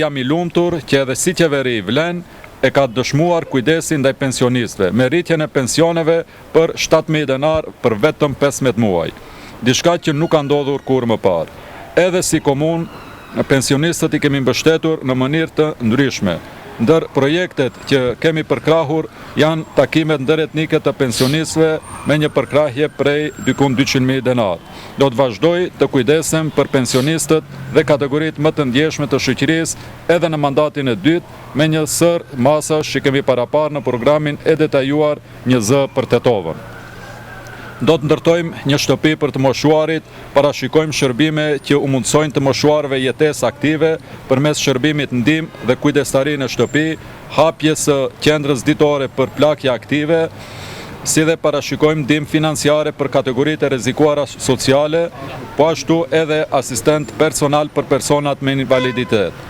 Jam I lumtur që edhe si qeveri vlen e ka dëshmuar kujdesin ndaj pensionistëve me rritjen e pensioneve për 7.000 denar për vetëm 15 muaj. Diçka që nuk ka ndodhur kur më parë. Edhe si komunë, pensionistët I kemi mbështetur në mënyrë të ndryshme. Ndër projektet që kemi përkrahur janë takimet ndëretnike të pensionistëve me një përkrahje prej 200.000 denar. Do të vazhdoj të kujdesem për pensionistët dhe kategoritë më të ndjeshme të shoqërisë edhe në mandatin e dytë me një sër masash që kemi parapar në programin e detajuar 1Z për Tetovën. Do të ndërtojmë një shtëpi për të moshuarit, parashikojmë shërbime që u mundsojnë të moshuarve jetesë aktive përmes shërbimit ndihmë dhe kujdestari në shtëpi, hapjes së qendrës ditore për plagje aktive, si dhe parashikojmë ndihmë financiare për kategoritë e rrezikuara sociale, po ashtu edhe asistent personal për personat me invaliditet.